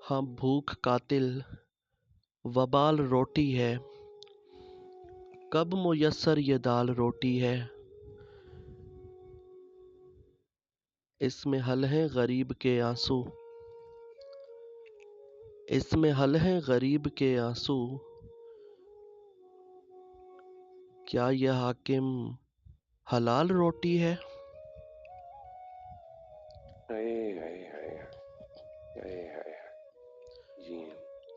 ہاں بھوک قاتل وبال روٹی ہے، کب میسر یہ دال روٹی ہے؟ اس میں حل ہیں غریب کے آنسو، اس میں حل ہیں غریب کے آنسو، کیا یہ حاکم حلال روٹی ہے؟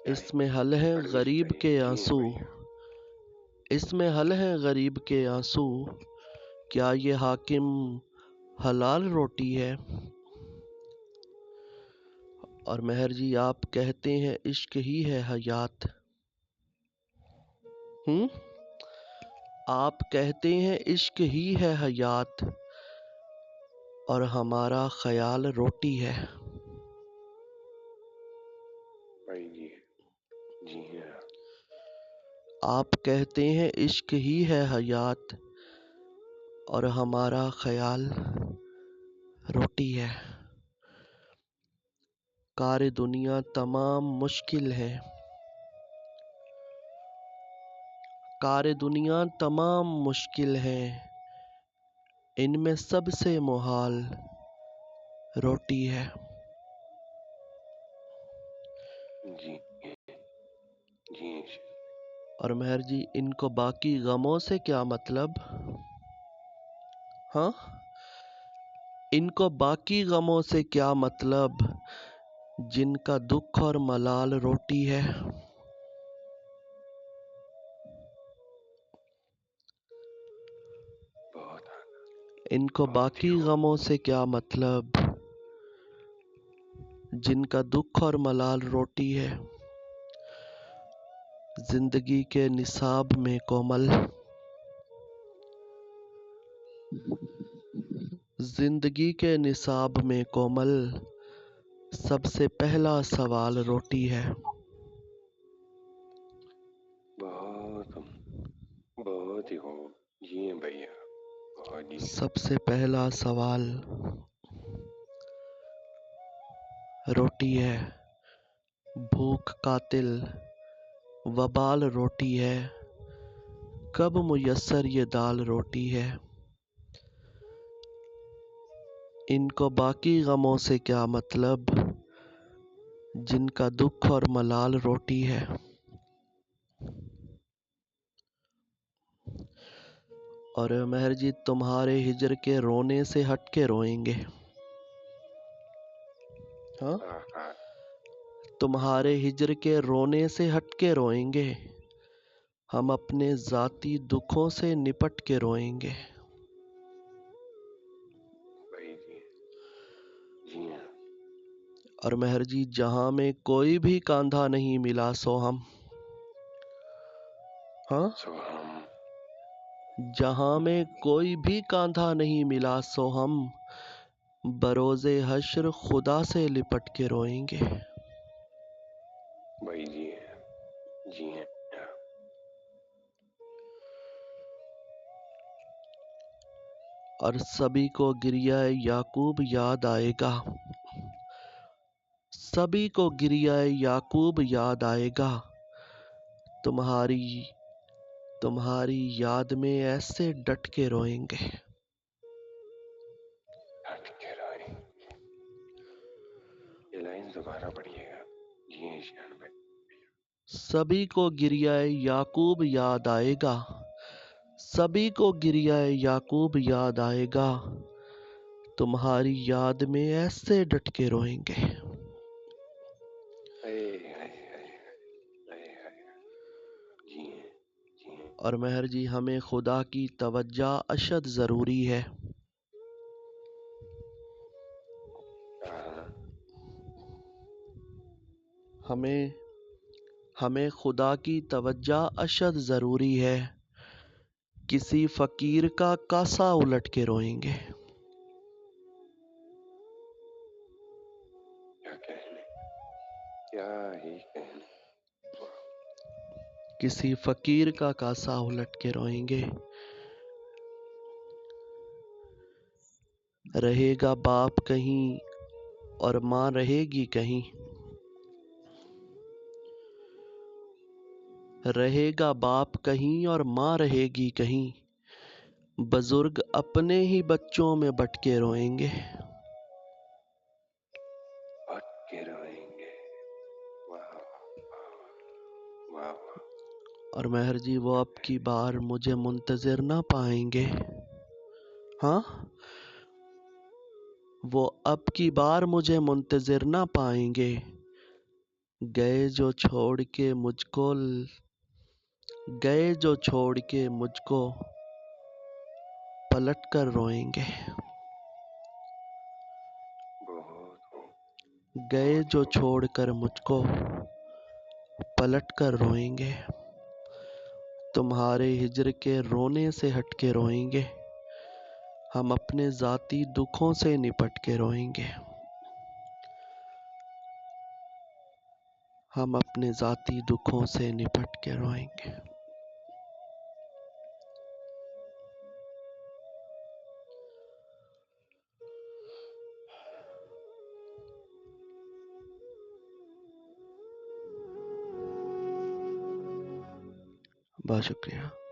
اس میں حل ہیں غریب کے آنسو، اس میں حل ہیں غریب کے آنسو، کیا یہ حاکم حلال روٹی ہے؟ اور مہر جی آپ کہتے ہیں عشق ہی ہے حیات، آپ کہتے ہیں عشق ہی ہے حیات، اور ہمارا خیال روٹی ہے۔ آپ کہتے ہیں عشق ہی ہے حیات، اور ہمارا خیال روٹی ہے۔ کار دنیا تمام مشکل ہے، کار دنیا تمام مشکل ہے، ان میں سب سے محال روٹی ہے۔ اور مہر جی ان کو باقی غموں سے کیا مطلب؟ ہاں ان کو باقی غموں سے کیا مطلب، جن کا دکھ اور ملال روٹی ہے۔ ان کو باقی غموں سے کیا مطلب، جن کا دکھ اور ملال روٹی ہے۔ زندگی کے نصاب میں کومل، زندگی کے نصاب میں کومل، سب سے پہلا سوال روٹی ہے۔ بہت ہی خوب جی بھیا، سب سے پہلا سوال روٹی ہے۔ بھوک قاتل وبال روٹی ہے، کب میسر یہ دال روٹی ہے؟ ان کو باقی غموں سے کیا مطلب، جن کا دکھ اور ملال روٹی ہے۔ اور مہر جی تمہارے ہجر کے رونے سے ہٹ کے روئیں گے، ہاں تمہارے ہجر کے رونے سے ہٹ کے روئیں گے، ہم اپنے ذاتی دکھوں سے نپٹ کے روئیں گے۔ اور مہر جی جہاں میں کوئی بھی کاندھا نہیں ملا سو ہم، ہاں جہاں میں کوئی بھی کاندھا نہیں ملا سو ہم، بروز حشر خدا سے لپٹ کے روئیں گے۔ اور سبھی کو گریہ یعقوب یاد آئے گا، سبھی کو گریہ یعقوب یاد آئے گا، تمہاری یاد میں ایسے ڈٹ کے روئیں گے۔ سبھی کو گریہ یعقوب یاد آئے گا، سبھی کو گریہ یعقوب یاد آئے گا، تمہاری یاد میں ایسے ڈٹ کے روئیں گے۔ اور مہر جی ہمیں خدا کی توجہ اشد ضروری ہے، ہمیں خدا کی توجہ اشد ضروری ہے، کسی فقیر کا کاسا الٹ کے روئیں گے۔ کسی فقیر کا کاسا الٹ کے روئیں گے۔ رہے گا باپ کہیں اور ماں رہے گی کہیں، رہے گا باپ کہیں اور ماں رہے گی کہیں، بزرگ اپنے ہی بچوں میں بٹ کے روئیں گے۔ بٹ کے روئیں گے۔ واہ واہ واہ۔ اور مہر جی وہ اب کی بار مجھے منتظر نہ پائیں گے، ہاں وہ اب کی بار مجھے منتظر نہ پائیں گے، گئے جو چھوڑ کے مجھ کو، گئے جو چھوڑ کے مجھ کو پلٹ کر روئیں گے، بہت خوب۔ گئے جو چھوڑ کر مجھ کو پلٹ کر روئیں گے، تمہارے ہجر کے رونے سے ہٹ کے روئیں گے، ہم اپنے ذاتی دکھوں سے نپٹ کے روئیں گے، ہم اپنے ذاتی دکھوں سے نپٹ کے روئیں گے۔ بہت شکریہ۔